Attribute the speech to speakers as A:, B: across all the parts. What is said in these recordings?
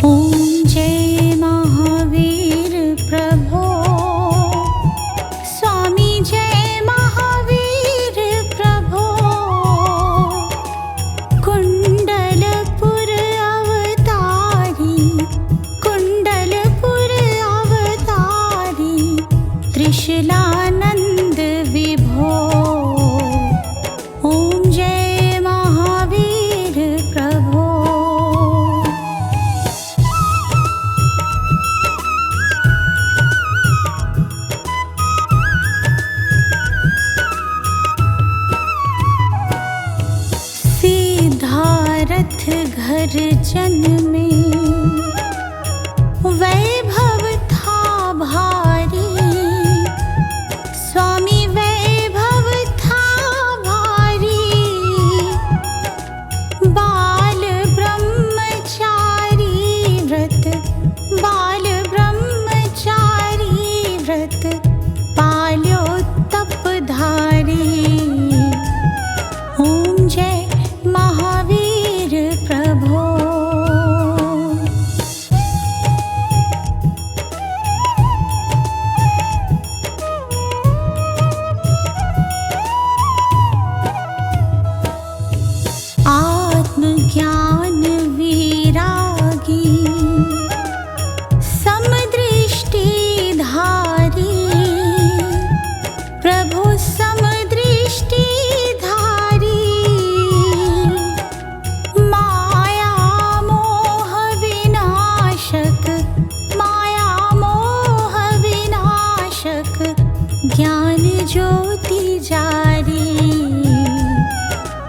A: ओम जय महावीर प्रभो। स्वामी जय महावीर प्रभो। कुंडलपुर अवतारी, कुंडलपुर अवतारी, त्रिशूलानंद विभो। ओम जय महावीर प्रभो। सिद्धारथ घर जन्मे, वैभव था भारी। स्वामी वैभव था भारी। बाल ब्रह्मचारी व्रत, बाल ब्रह्मचारी व्रत, पाल्यो तपधारी। ओम जय महावीर प्रभो। आत्मज्ञान विरागी, समदृष्टि धारी। प्रभु समदृष्टि धारी। माया मोह विनाशक, माया मोह विनाशक, ज्ञान ज्योति जारी।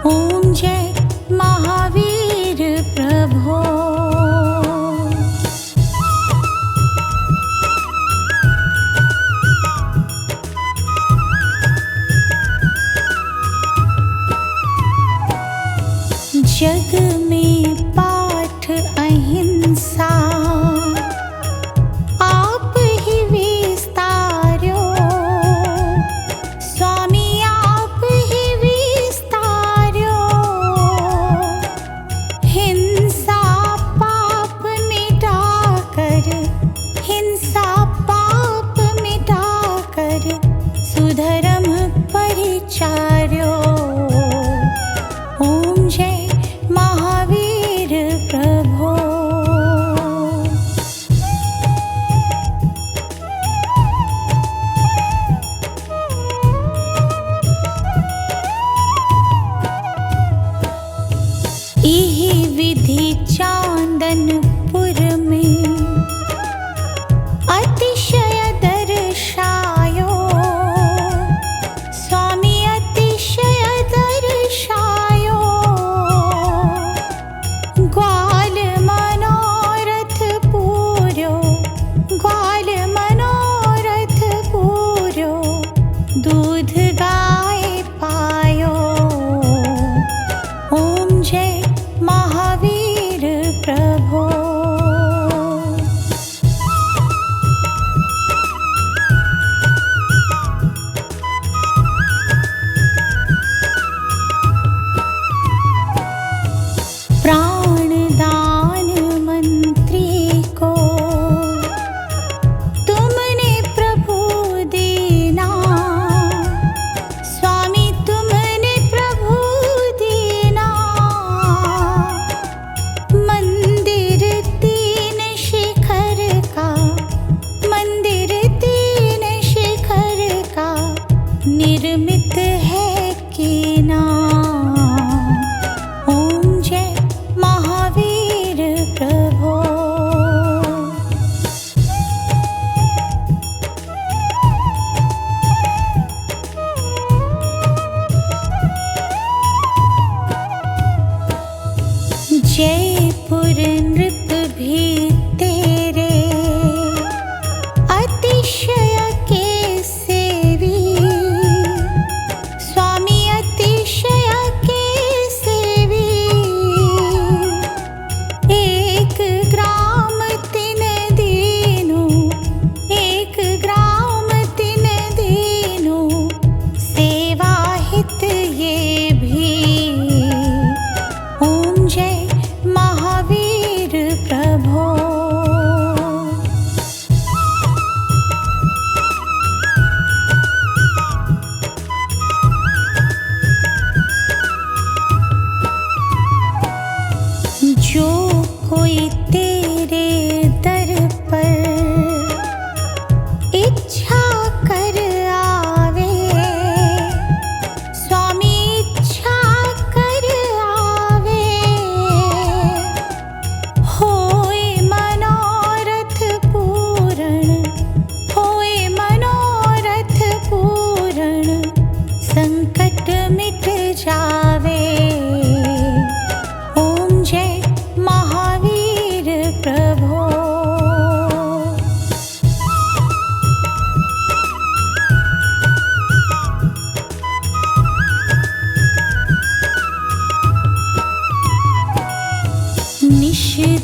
A: ओम जय महावीर प्रभो। जग में पाठ अहिंसा, आप ही विस्तार्यो। स्वामी आप ही विस्तार्यो। हिंसा पाप मिटाकर, हिंसा पाप मिटाकर, सुधर्म परिचार्यो। ओम जय महावीर प्रभो। इहि विधि चांदनपुर में, अतिशय दर्शायो। स्वामी अतिशय दर्शायो। ग्वाल मनोरथ पूर्यो, ग्वाल मनोरथ पूर्यो, दूध गाय पायो। ओम जय महावीर प्रभो।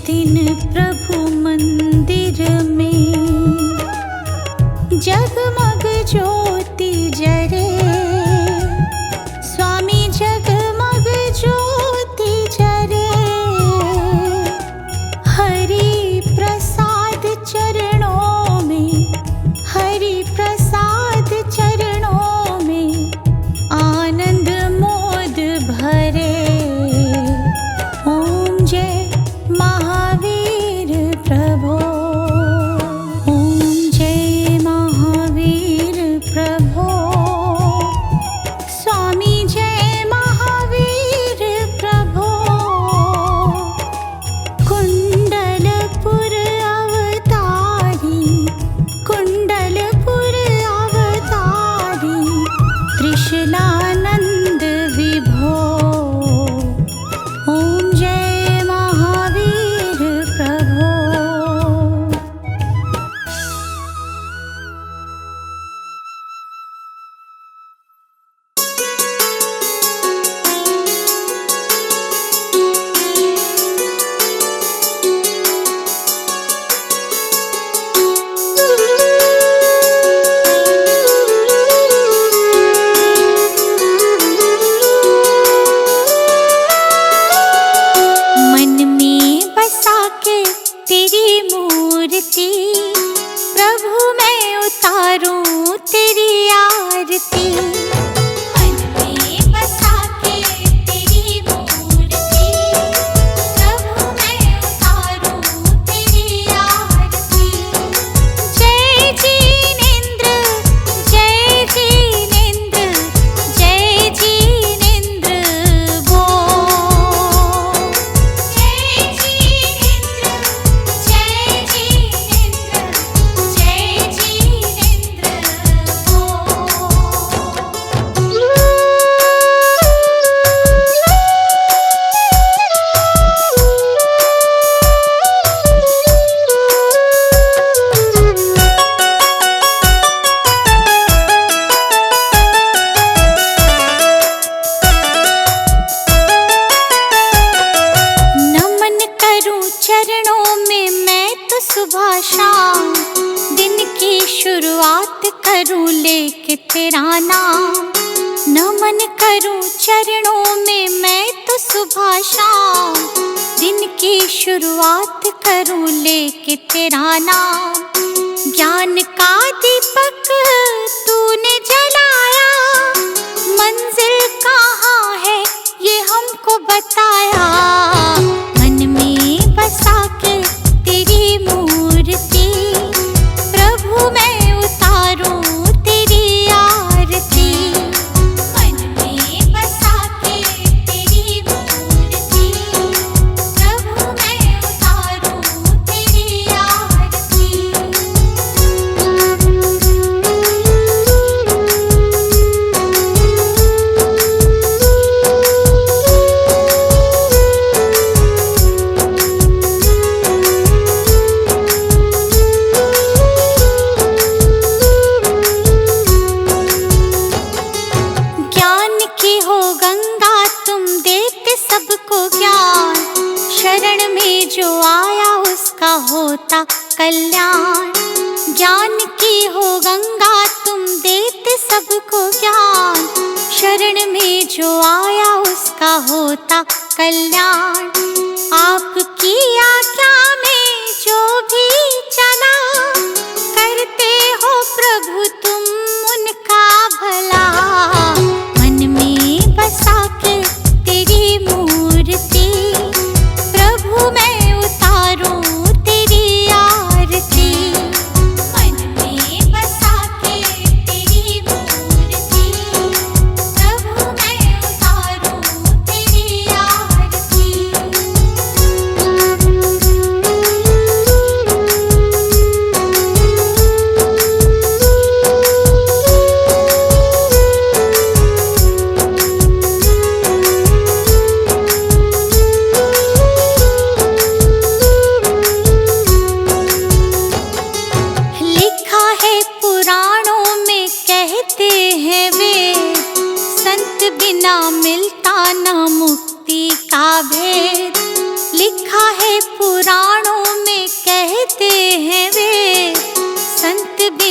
A: दिन प्रभु मंदिर में जगमग ज्योति जरे, स्वामी जगमग ज्योति जरे। हरि प्रसाद चरणों में, हरि प्रसाद चरणों में आनंद मोद भरे। ओम जय महावीर प्रभो, ओम जय महावीर प्रभो, स्वामी जय महावीर प्रभो। कुंडलपुर अवतारी, कुंडलपुर अवतारी, त्रिशूलानंद विभो। ओम जय महावीर प्रभो। मन में बसा के तेरी मूर्ति, प्रभु मैं उतारूं तेरी आरती। मन में बसा के तेरी मूर्ति, प्रभु मैं उतारूं तेरी आरती। जय जिनेंद्र, जय जिनेंद्र, जय जिनेंद्र बोल। जय जिनेंद्र, जय जिनेंद्र, जय जिनेंद्र नमन करूं चरणों में मैं तो सुबह शाम, दिन की शुरुआत करूं लेके तेरा नाम। नमन करूं चरणों में मैं तो सुबह शाम, दिन की शुरुआत करूं लेके तेरा नाम। ज्ञान का दीपक तूने जलाया, मंजिल कहाँ है ये हमको बताया। मन में बसा के तेरी मूर्ति, प्रभु मैं उतारूं तेरी आरती। मन में बसा के तेरी मूर्ति, प्रभु मैं उतारूं तेरी आरती। ज्ञान की हो गंगा तुम देते सबको ज्ञान, शरण में जो आया उसका होता कल्याण। ज्ञान की हो गंगा तुम देते सबको ज्ञान, शरण में जो आया उसका होता कल्याण। आपकी आज्ञा में जो भी चला, करते हो प्रभु तुम उनका भला। मन में बसा के तेरी मूर्ति, प्रभु मैं उतारूं तेरी आरती। मन में बसा के तेरी मूर्ति, प्रभु मैं उतारूं तेरी आरती।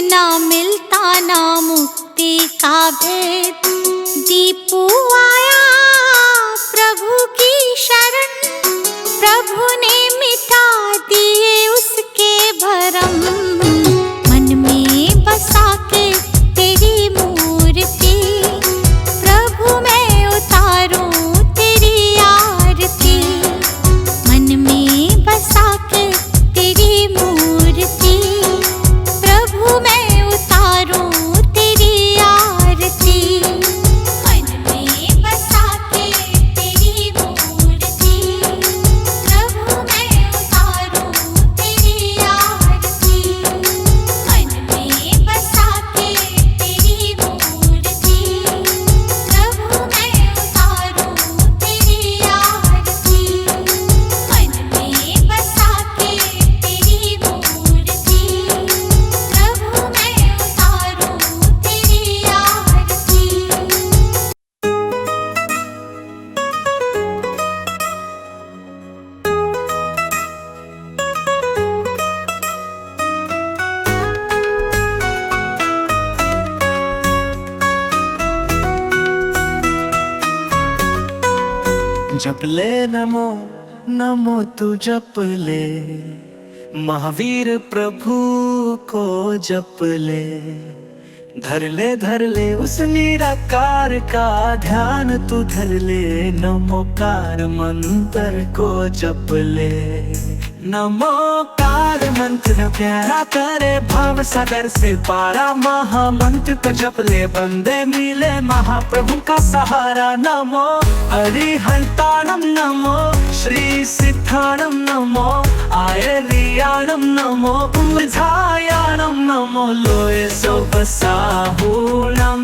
A: ना मिलता ना मुक्ति का भेद। दीपू आया प्रभु की शरण, प्रभु ने मिटा दिए उसके भरम। मन में बसा के तेरी मूर्ति, प्रभु मैं उतारूं तेरी आरती। मन में बसा के तेरी मूर्ति, प्रभु मैं उतारूं तेरी आरती। मन में बसा के तेरी मूर्ति, प्रभु मैं उतारूं तेरी आरती। मन में बसा के तेरी मूर्ति, प्रभु मैं उतारूं तेरी आरती। मन में बसा के तेरी मूर्ति, प्रभु मैं उतारूं तेरी आरती।
B: जप ले नमो नमो तू जप ले, महावीर प्रभु को जप ले। धर ले उस निराकार का ध्यान तू धर ले, नमोकार मंत्र को जप ले। नमोकार मंत्र प्यारा करे भाव सागर से पारा, महामंत्र को जप ले बंदे मिले महाप्रभु का सहारा। नमो अरिहंताणम नमो श्री सिद्धाणम नमो आयरियाणम नमो उद्धायाणम नमो लोए सो बसाहूणम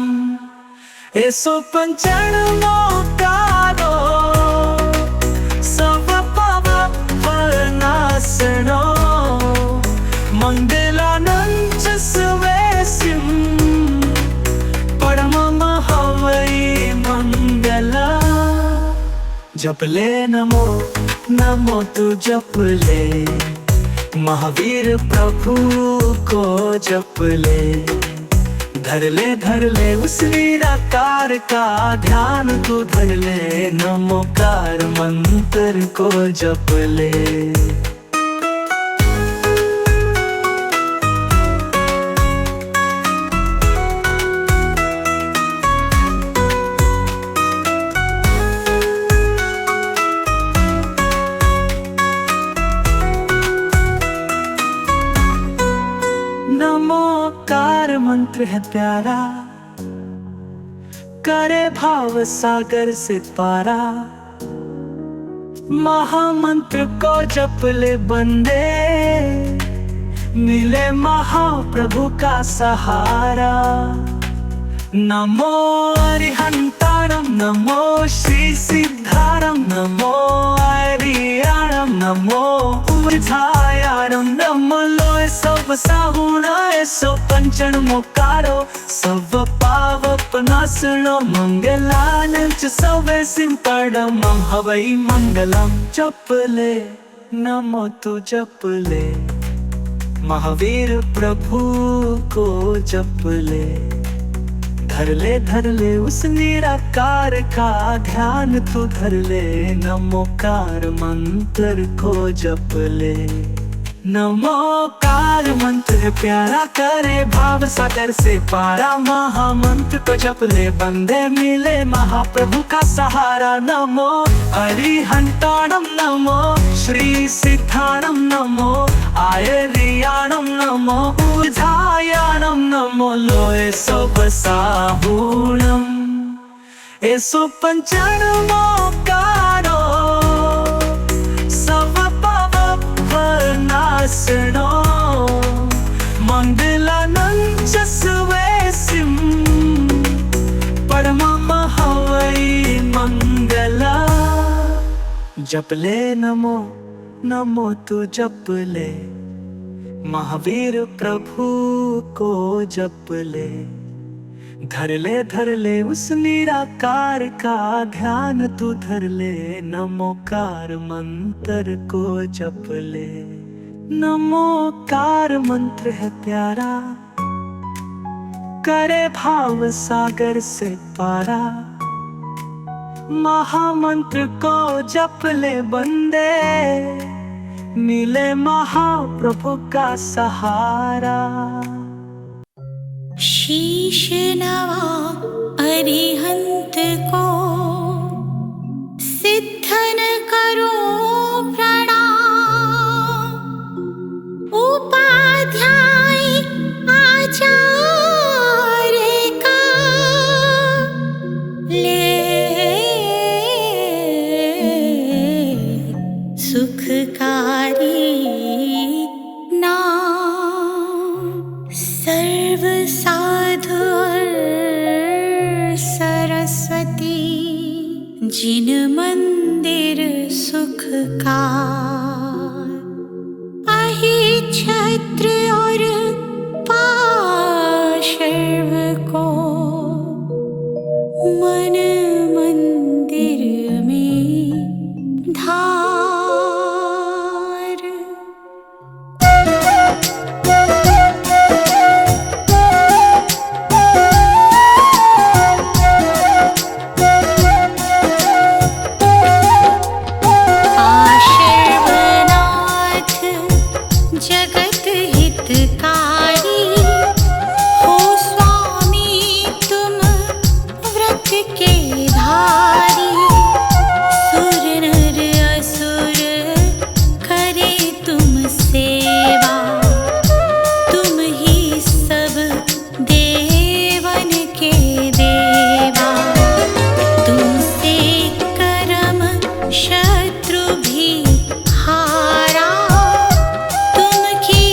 B: एसो पंचणमोकारो नासनो मंगलानंच स्वेसिम परमम हवै मंगला। जप ले नमो नमो तू जप ले, महावीर प्रभु को जप ले। धर ले उस निराकार का ध्यान तू धर ले, नमोकार मंत्र को जप ले। नमोकार मंत्र है प्यारा, करे भाव सागर से पारा। महामंत्र को जप ले बंदे, मिले महाप्रभु का सहारा। नमो अरिहंताणम नमो श्री सिद्धाणम नमो आयरियाणम नमो उद्धायाणम नमो लोए सब साहुणाय सो पंचणमोकारो सब पावपनासनो मंगलानंच सवे सिंपडमं हवै मंगलम। जप ले नमो तू जप ले, महावीर प्रभु को जप ले। धर ले उस निराकार का ध्यान तू धर ले, नमोकार मंत्र को जप ले। नमोकार मंत्र प्यारा करे भाव सागर से पारा। महामंत्र को जप ले बंदे मिले महाप्रभु का सहारा। नमो अरिहंताणम नमो श्री सिद्धाणम नमो आयरियाणम नमो उद्धायाणम नमो लोए सो बसाहूणम एसो पंचणमोकारो सब पावपनासनो मंगलानंच स्वेसिम परमम हवै मंगला। जप ले नमो नमो तू जप ले, महावीर प्रभु को जप ले। धर ले उस निराकार का ध्यान तू धर ले, नमोकार मंत्र को जप ले। नमोकार मंत्र है प्यारा, करे भाव सागर से पारा। महामंत्र को जप ले बंदे, मिले महाप्रभु का सहारा।
A: शीश नवा अरिहंत को, सिद्धन करो प्रणाम। उपाध्याय आचार्य का ले सुखकारी नाम। सर्व साधु और सरस्वती, जिन मंदिर सुख का। अहि छत्र और पार्श्व को, मन मंदिर में धार। जगत हितकारी हो स्वामी तुम, व्रत के धारी। सुर नर असुर करे तुम सेवा, तुम ही सब देवन के देवा। तुमसे करम शत्रु भी हारा, तुम की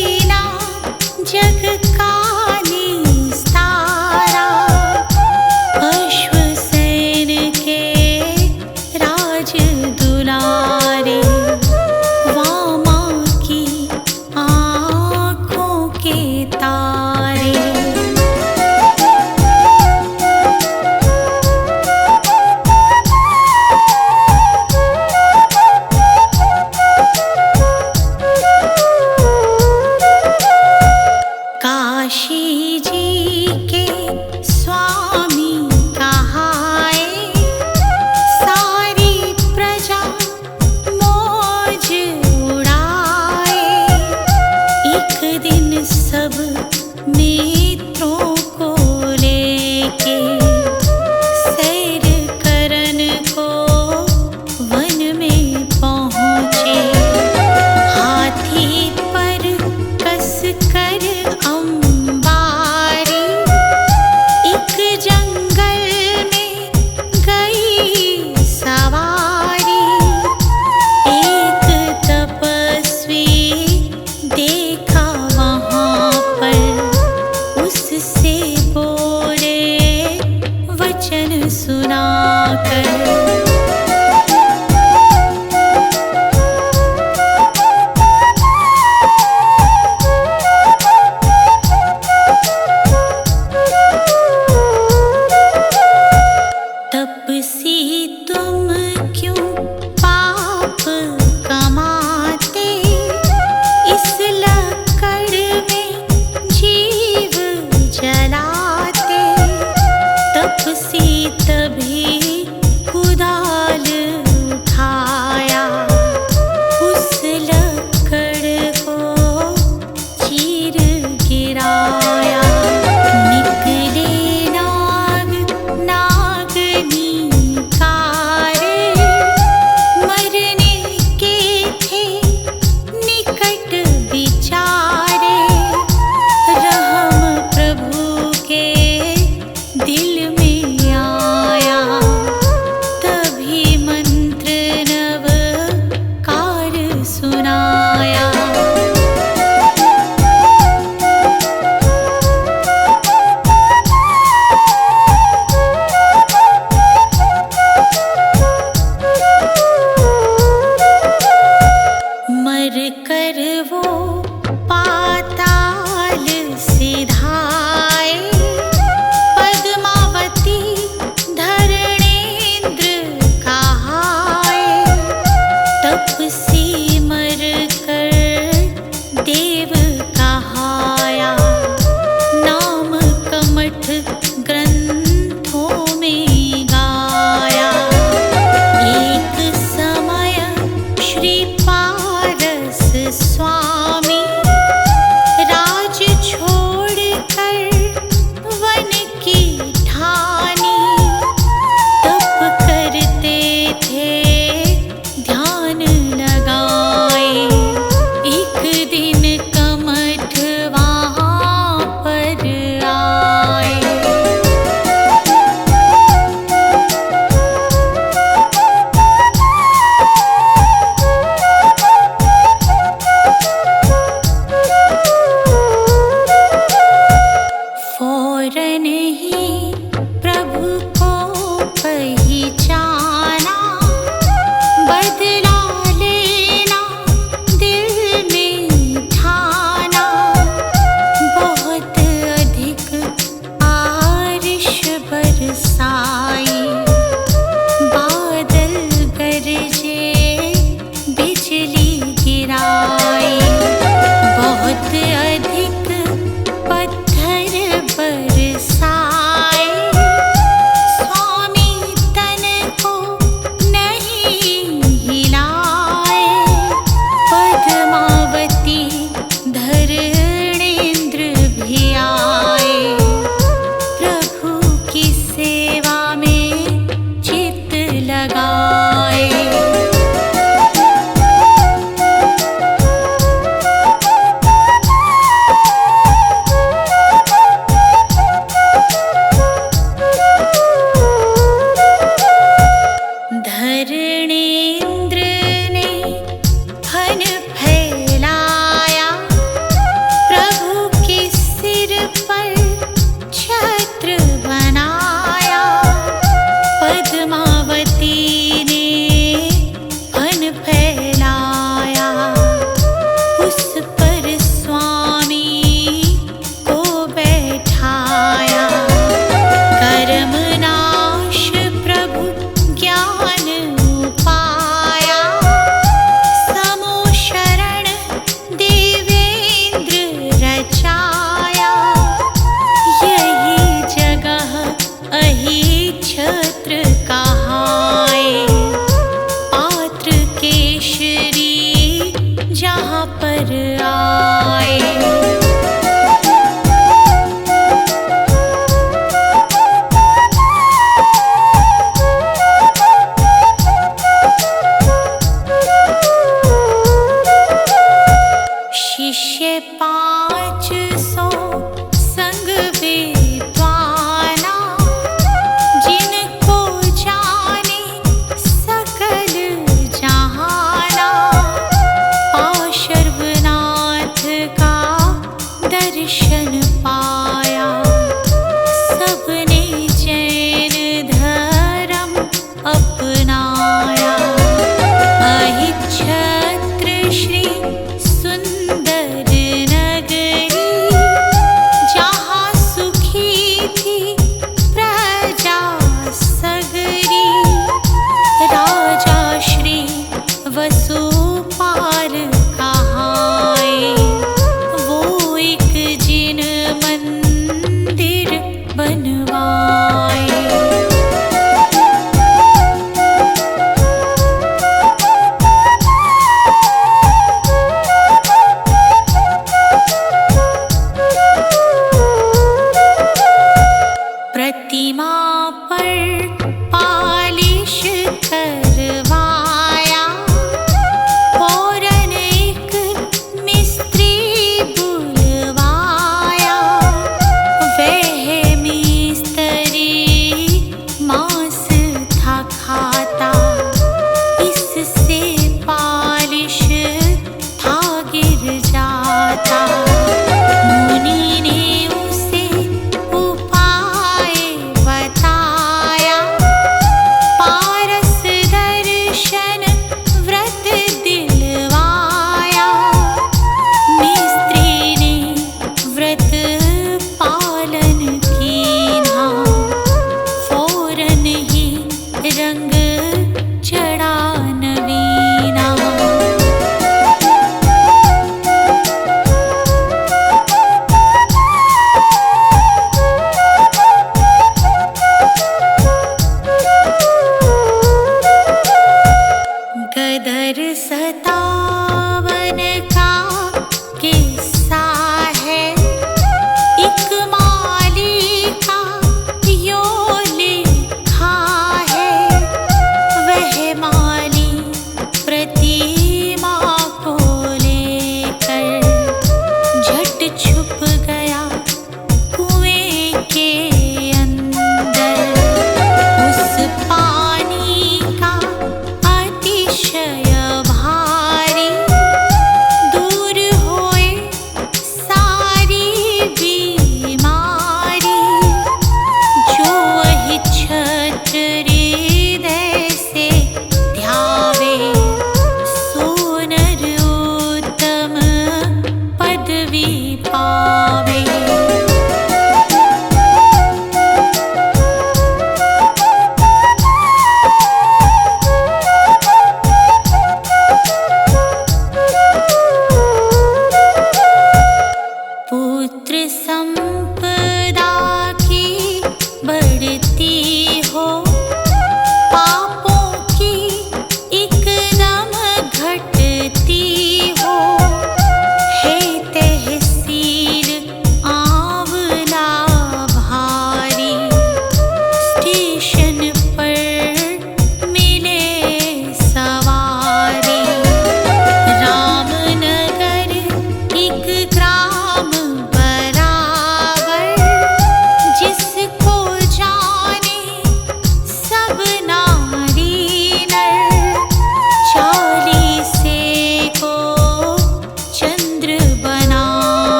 A: शिष्य 500 संग विद्वाना, जिनको जाने सकल जहाना। पार्श्वनाथ का दर्शन पाया, सबने जैन धर्म अपनाया। अहिच्छत्र श्री सुंदर नगरी,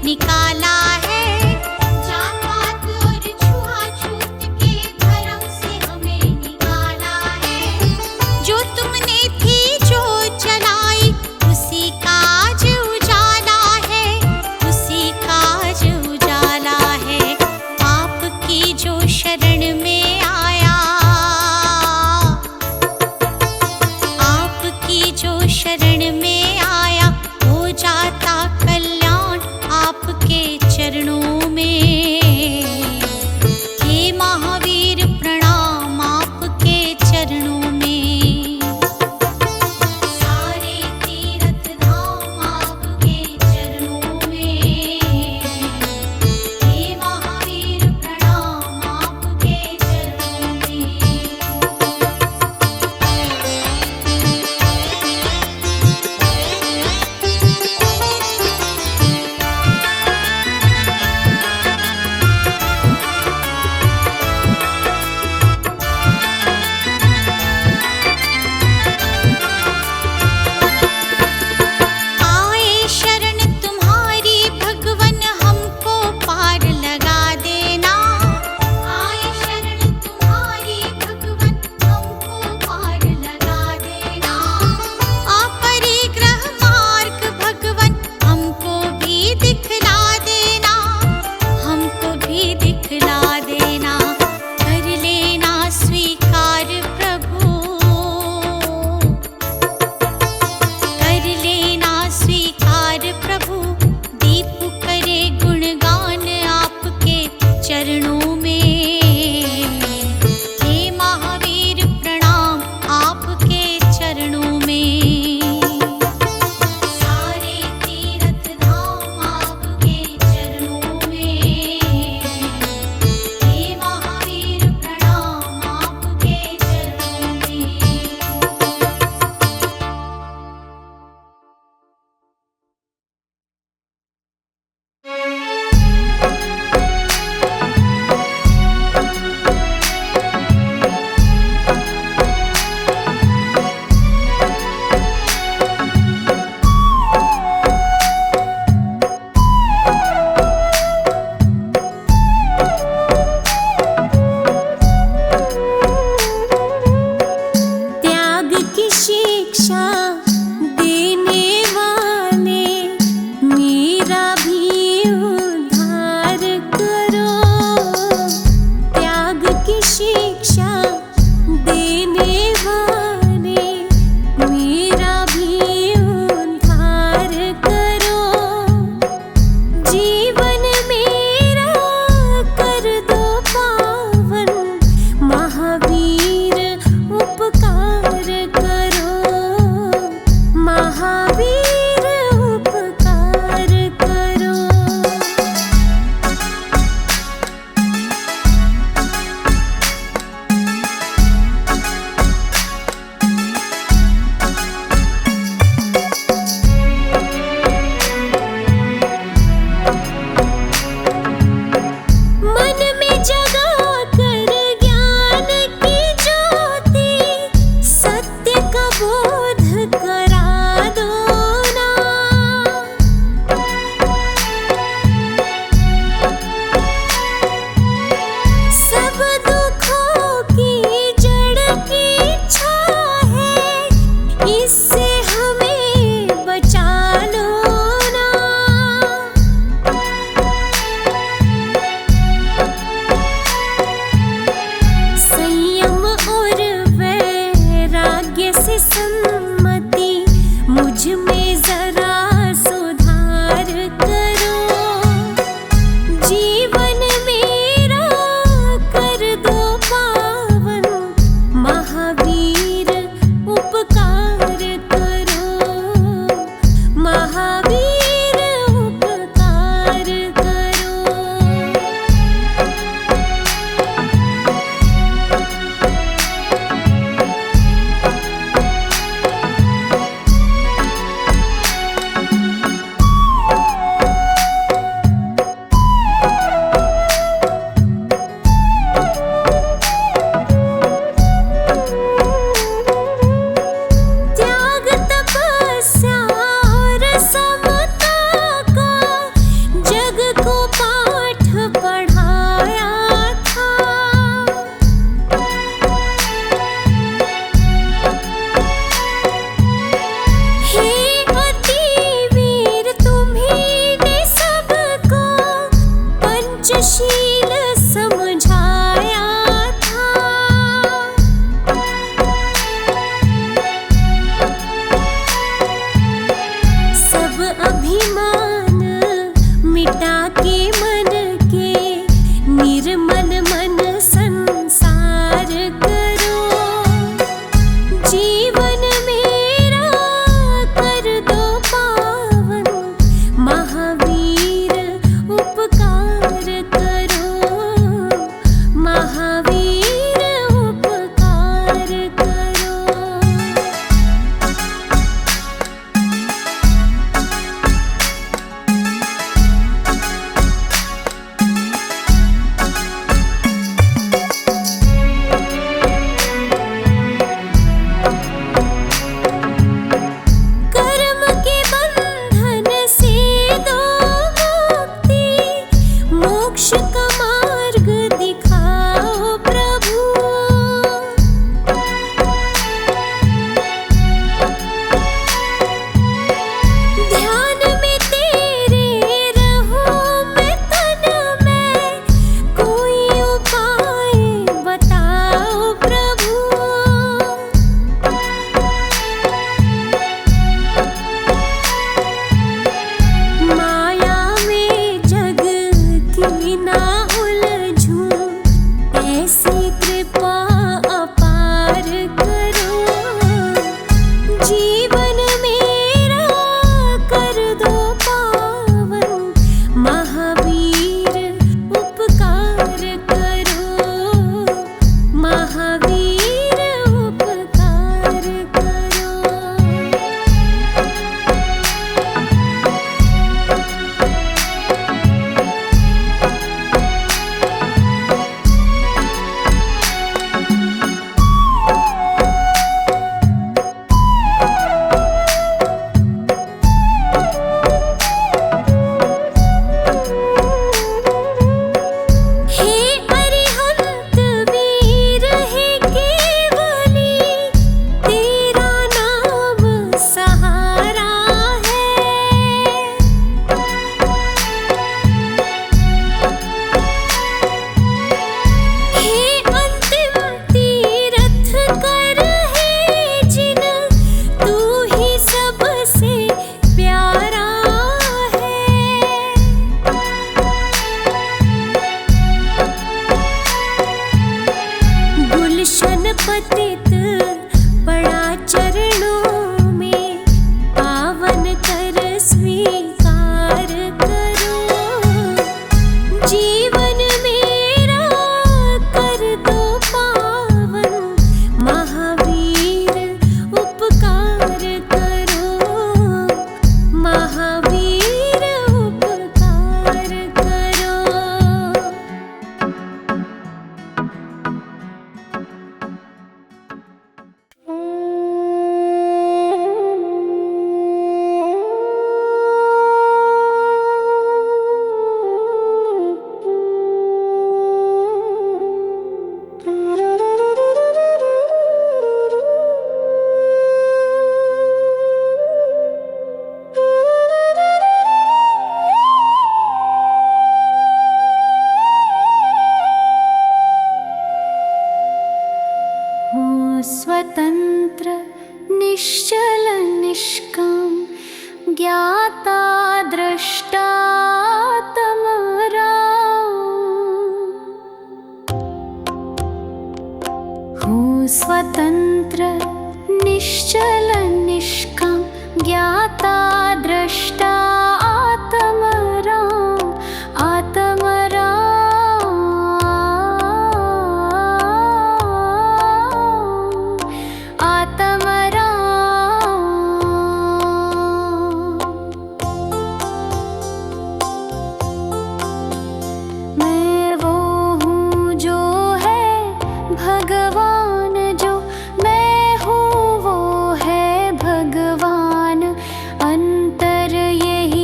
A: निकाला है। जात-पात और छुआ-छूत के भरम से हमें निकाला है। जो तुमने थी जो जलाई उसी का आज उजाला है, उसी का आज उजाला है। आपकी जो शरण में आया, आपकी जो शरण में आया हो जाता कल्याण आपके चरणों में। हे महावीर प्रणाम आपके चरणों में। सारे तीर्थ धाम आपके चरणों में। हे महावीर प्रणाम आपके चरणों में।
C: पंचशील समझाया था। सब अभिमान मिटा के मन के निर्मल मन संसार करो। जीवन मेरा कर दो पावन, महावीर उपकार करो। महावीर उपकार करो। कर्म के बंधन से दो मुक्ति, मोक्ष का मार्ग दिखाओ प्रभु। ध्यान में तेरे रहूं मैं तन में, कोई उपाय बताओ प्रभु। माया में जग की ना उलझूं, ऐसी कृपा अपार करो। जीवन मेरा कर दो पावन, महावीर उपकार करो। महावीर उपकार करो। हे अरिहंत वीर हे केवली, तेरा नाम सहारा है। हे अंतिम तीरथ कर है जिन, तू ही सबसे प्यारा है। गुलशन पतित पड़ा चरणों में, पावन कर स्वीकार करो। जीवन मेरा कर दो पावन, महावीर उपकार करो। महावीर उपकार करो। हो स्वतंत्र निश्चल निष्काम, ज्ञाता द्रष्टा तमराम। हो स्वतंत्र निश्चल निष्काम, ज्ञाता द्रष्टा आत्मराम। आत्मराम मैं वो हूँ जो है भगवान, जो मैं हूँ वो है भगवान। अंतर यही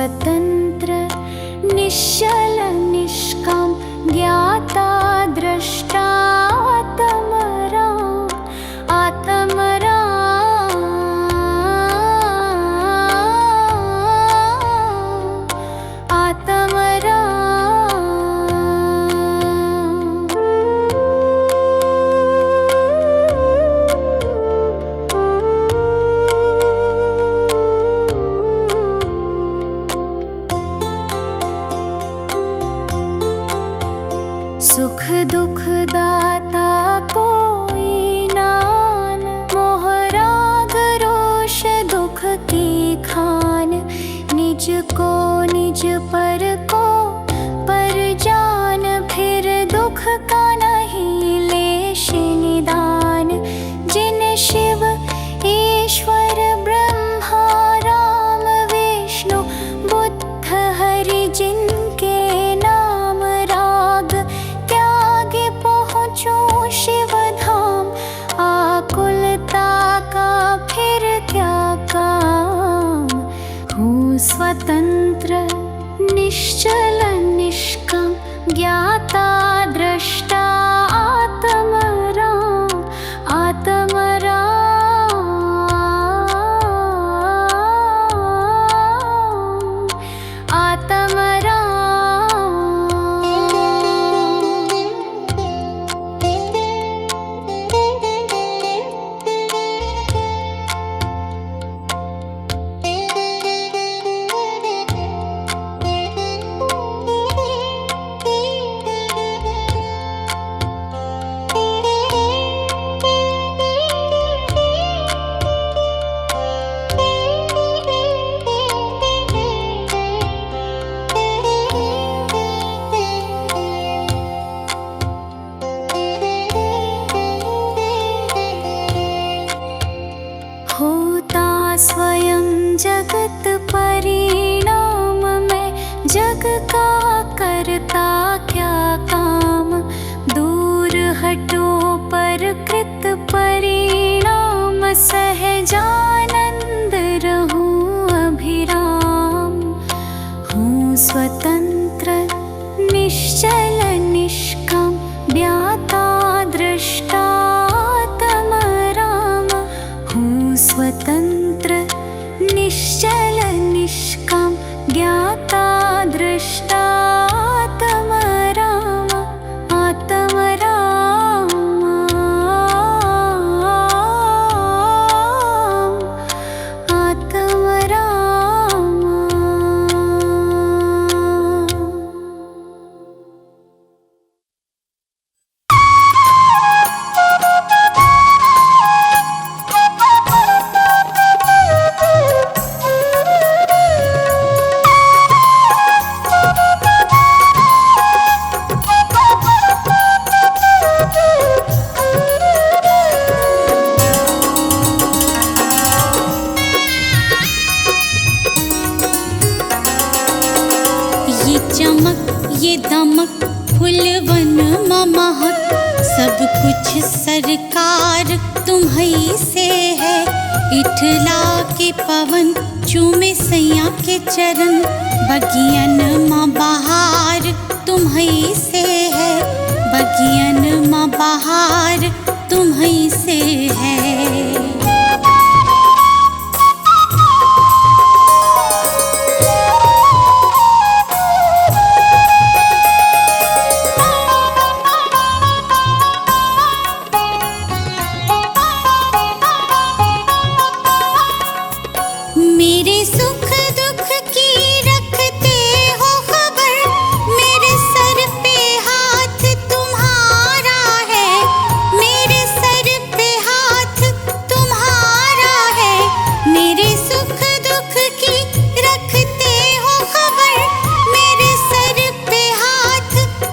C: स्वतंत्र निश्चल निष्काम ज्ञाता द्रष्टा आत्मराम आत्मराम आत्मराम। सुख दुख दाता कोई नान मोह राग रोष दुख की खान निज को निज पर को पर जान फिर दुख का नहीं लेश निदान। जिन शिव ईश्वर ब्रह्मा राम विष्णु बुद्ध हरि जिनके नाम राग त्यागे पहुँचो शिव धाम आकुलता का फिर क्या काम। हूँ स्वतंत्र निश्चल निष्काम ज्ञाता द्रष्टा आत्मराम आत्मराम आत्मराम। होता स्वयं जगत परिणाम में जग का करता क्या काम। दूर हटो पर कृत परिणाम सहजानंद रहूं अभिराम। हूँ स्वतंत्र निश्चल निष्काम ज्ञाता द्रष्टा आत्मराम। हूँ स्वतंत्र निश्चल निष्काम ज्ञाता द्रष्टा आत्मराम आत्मराम
D: दमक फुलवन महक सब कुछ सरकार तुम्हीं से है। इठला के पवन चूमे सैया के चरण बगियन माँ बहार तुम्हीं से है। बगियन माँ बहार तुम्हीं से है। मेरे सुख दुख की रखते हो खबर, मेरे सर पे हाथ तुम्हारा है। मेरे सर पे हाथ तुम्हारा है। मेरे सुख दुख की रखते हो खबर, मेरे सर पे हाथ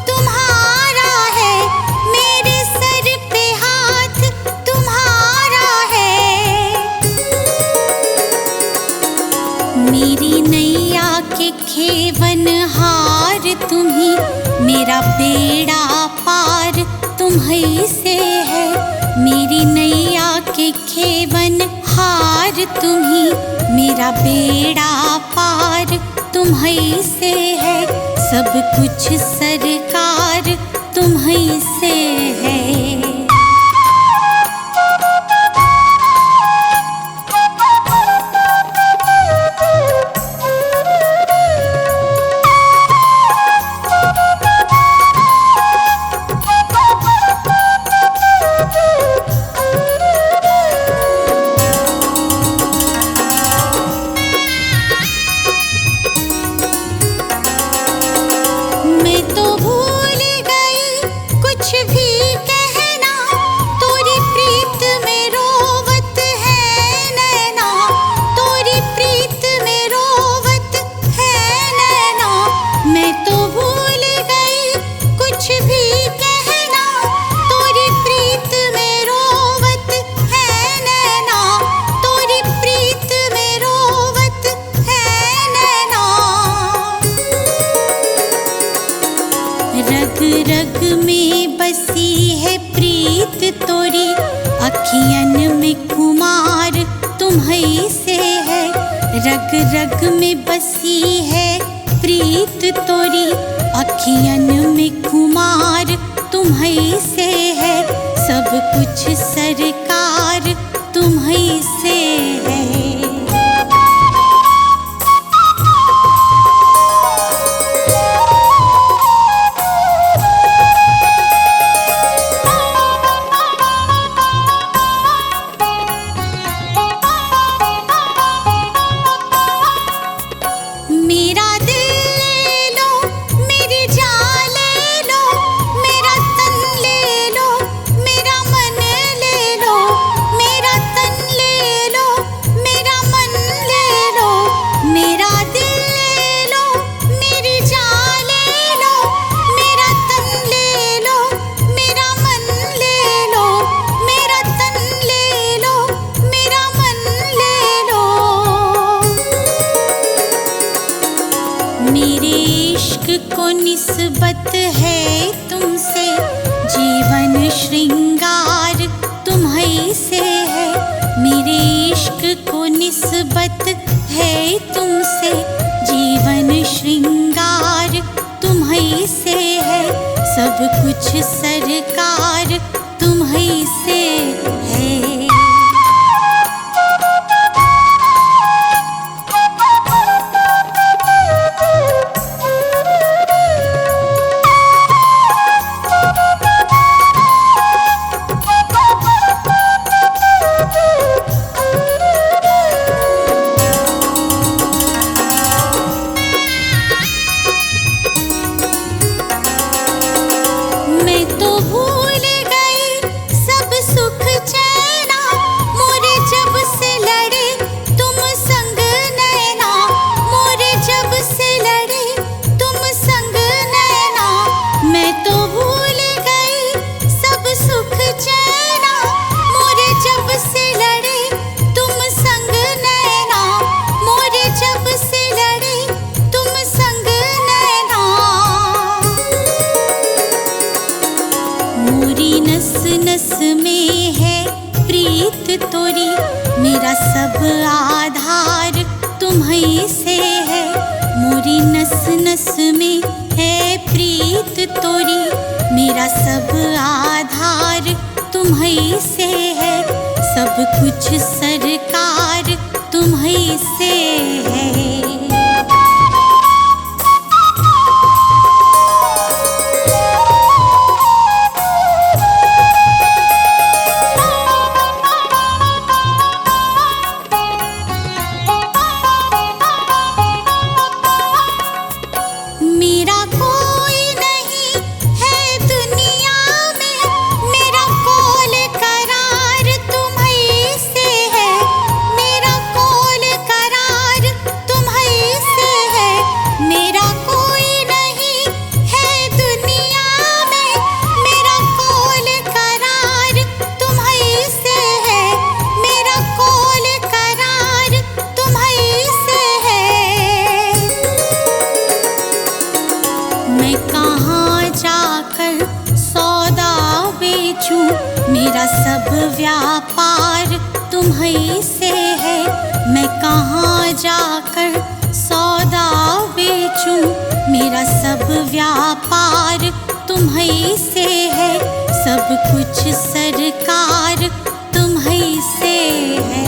D: तुम्हारा है। मेरे सर पे हाथ तुम्हारा है। मेरी नैया के खेवन हार तुम्हीं, मेरा बेड़ा पार तुम्हीं से है। मेरी नैया के खेवन हार तुम्हीं, मेरा बेड़ा पार तुम्हीं से है, सब कुछ सरकार तुम्हीं से है। मैं तो भूल गई कुछ भी कहना, तोरी प्रीत में रोवत है नैना, तोरी प्रीत में रोवत है नैना। मैं तो भूल गई कुछ भी कहना, तोरी प्रीत में रोवत है नैना, तोरी प्रीत में रोवत है नैना। रग रग में बसी है प्रीत तोरी, अखियन में खुमार तुम्हीं से है। रग रग में बसी है प्रीत तोरी, अखियन में खुमार तुम्हीं से है, सब कुछ सरकार तुम्हीं से है। मेरा दिल ले लो, मेरी जान ले लो, मेरा तन ले लो, मेरा मन ले लो, मेरा तन ले लो, मेरा मन ले लो। मेरा दिल ले लो, मेरी जान ले लो, मेरा तन ले लो, मेरा मन ले लो, मेरा तन ले लो, मेरा मन ले लो। मेरे इश्क को निस्बत है तुमसे, जीवन श्रृंगार तुम्हीं से है। मेरे इश्क को निस्बत है तुमसे, जीवन श्रृंगार तुम्हीं से है, सब कुछ सरकार तुम्हीं से है। मैं तो भूल गई सब सुख चैना, मोरे जब से लड़े तुम संग नैना, मोरे जब से लड़े तुम संग नैना। मैं तो भूल गई सब सुख चैना, मोरे जब से लड़े तुम संग नैना, मोरे जब से लड़े तुम संग नैना। मोरी नस नस में है प्रीत तोरी, मेरा सब आधार तुम्हीं से है। मोरी नस नस में है प्रीत तोरी, मेरा सब आधार तुम्हीं से है, सब कुछ सरकार तुम्हीं से है। मेरा कोई नहीं है दुनिया में, मेरा कोल करार तुम्हीं से है, मेरा कोल करार तुम्हीं से है। मेरा कोई नहीं है दुनिया में, मेरा कोल करार तुम्हीं से है, मेरा कोल करार तुम्हीं से है। मैं कहाँ जाकर सौदा बेचूं, मेरा सब व्यापार तुम्हीं से है। मैं कहाँ जाकर सौदा मेरा सब व्यापार तुम्हीं से है, सब कुछ सरकार तुम्हीं से है।